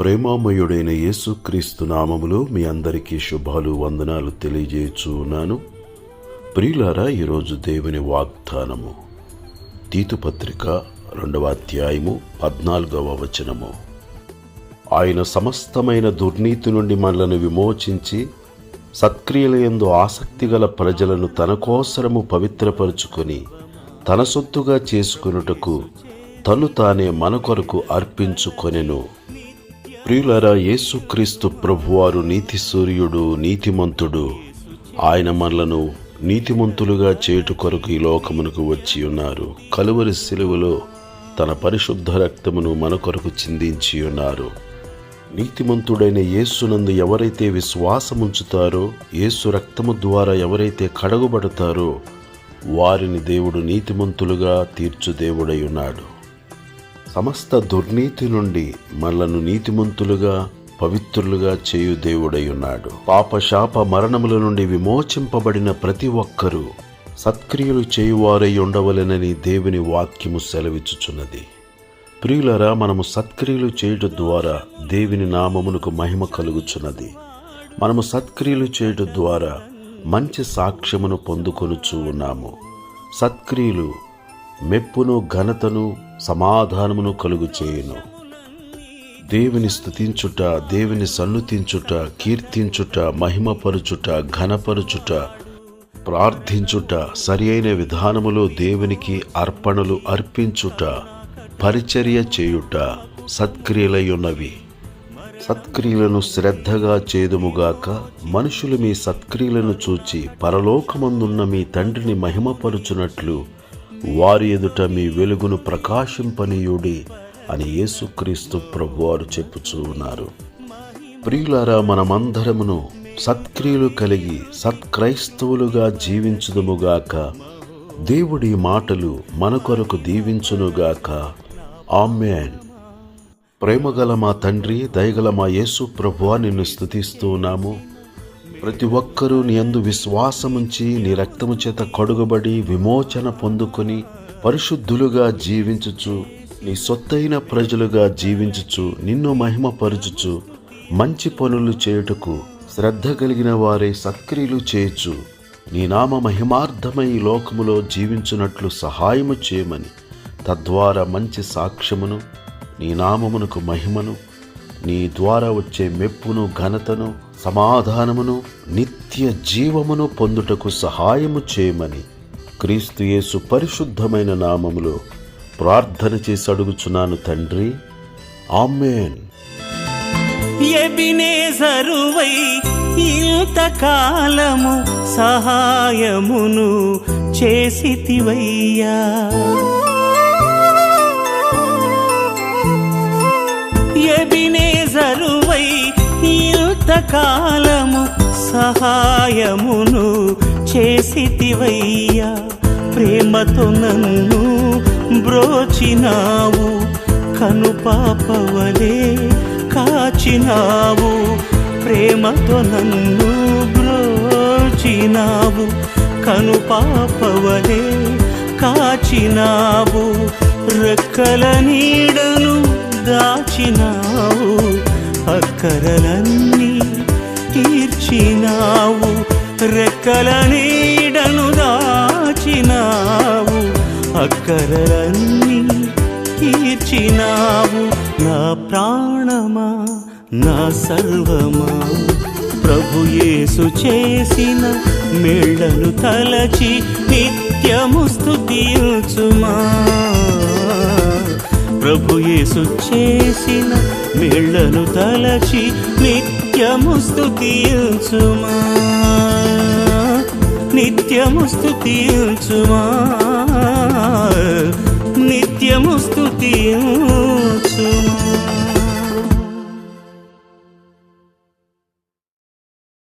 ప్రేమామయుడైన యేసుక్రీస్తు నామములో మీ అందరికీ శుభాలు వందనాలు తెలియజేయుచున్నాను. ప్రియులారా, ఈరోజు దేవుని వాగ్దానము తీతు పత్రిక 2వ అధ్యాయము 14వ వచనము. ఆయన సమస్తమైన దుర్నీతి నుండి మనలను విమోచించి సత్క్రియలయందు ఆసక్తి గల ప్రజలను తన కోసరము పవిత్రపరుచుకొని తన సొత్తుగా చేసుకొనుటకు తను తానే మన కొరకు అర్పించుకొనెను. ప్రియులారా, యేసుక్రీస్తు ప్రభువారు నీతి సూర్యుడు, నీతిమంతుడు. ఆయన మనలను నీతిమంతులుగా చేయుట కొరకు ఈ లోకమునకు వచ్చి ఉన్నారు. కలువరి శిలువలో తన పరిశుద్ధ రక్తమును మన కొరకు చిందించి ఉన్నారు. నీతిమంతుడైన యేసునందు ఎవరైతే విశ్వాసముంచుతారో, యేసు రక్తము ద్వారా ఎవరైతే కడగబడతారో వారిని దేవుడు నీతిమంతులుగా తీర్చు దేవుడై ఉన్నాడు. సమస్త దుర్నీతి నుండి మనలను నీతిమంతులుగా పవిత్రులుగా చేయు దేవుడై ఉన్నాడు. పాపశాప మరణముల నుండి విమోచింపబడిన ప్రతి ఒక్కరూ సత్క్రియలు చేయువారై ఉండవలెనని దేవుని వాక్యము సెలవిచ్చుచున్నది. ప్రియులరా, మనము సత్క్రియలు చేయుట ద్వారా దేవుని నామమునకు మహిమ కలుగుచున్నది. మనము సత్క్రియలు చేయుట ద్వారా మంచి సాక్ష్యమును పొందుకొనుచూ ఉన్నాము. సత్క్రియలు మెప్పును, ఘనతను, సమాధానమును కలుగు చేయును. దేవుని స్తుతించుట, దేవుని సన్నుతించుట, కీర్తించుట, మహిమపరుచుట, ఘనపరుచుట, ప్రార్థించుట, సరి అయిన విధానములో దేవునికి అర్పణలు అర్పించుట, పరిచర్య చేయుట సత్క్రియలై ఉన్నవి. సత్క్రియలను శ్రద్ధగా చేదుముగాక, మనుషులు మీ సత్క్రియలను చూచి పరలోకమందున్న మీ తండ్రిని మహిమపరుచునట్లు వారి ఎదుట మీ వెలుగును ప్రకాశింపనీయుడి అని యేసుక్రీస్తు ప్రభువారు చెప్పుచూ ఉన్నారు. ప్రియులారా, మనమందరమును సత్క్రియలు కలిగి సత్క్రైస్తవులుగా జీవించుదుముగాక. దేవుడి మాటలు మన కొరకు దీవించునుగాక. ఆమేన్. ప్రేమగల మా తండ్రి, దయగల మా యేసు ప్రభువా, నిన్ను స్తుతిస్తూ ఉన్నాము. ప్రతి ఒక్కరూ నీ యందు విశ్వాసముంచి నీ రక్తము చేత కడుగబడి విమోచన పొందుకొని పరిశుద్ధులుగా జీవించుచు, నీ సొత్తైన ప్రజలుగా జీవించుచు, నిన్ను మహిమపరచుచు, మంచి పనులు చేయుటకు శ్రద్ధ కలిగిన వారే సత్క్రియలు చేయుచు, నీ నామ మహిమార్థమై ఈ లోకములో జీవించున్నట్లు సహాయము చేయమని, తద్వారా మంచి సాక్ష్యమును, నీ నామమునకు మహిమను, నీ ద్వారా వచ్చే మెప్పును, ఘనతను, సమాధానమును, నిత్య జీవమును పొందుటకు సహాయము చేయమని క్రీస్తు యేసు పరిశుద్ధమైన నామములో ప్రార్థన చేసి అడుగుచున్నాను తండ్రి. ఆమేన్. ఎబినేజరువై ఇంతకాలము సహాయమును చేసితివయ్యా, ఎబినేజరువై ఇంతకాలము సహాయమును చేసితివయ్యా. ప్రేమతో నన్ను బ్రోచినావు, కనుపాపవలే కాచినావు. ప్రేమతో నన్ను బ్రోచినావు, కనుపాపవలే కాచినావు. రెక్కల నీడను దాచినావు, అక్కరలన్నీ తీర్చినావు. రెక్కల నీడను దాచినావు, అక్కరలన్నీ తీర్చినావు. నా ప్రాణమా, నా సర్వమా, ప్రభు యేసు చేసిన మేళ్లను తలచి నిత్యము స్తుతించుమా. ప్రభు యేసు చేసిన మేళ్లను తలచి నిత్యము స్తుతించుమా, నిత్యము స్తుతించుమా.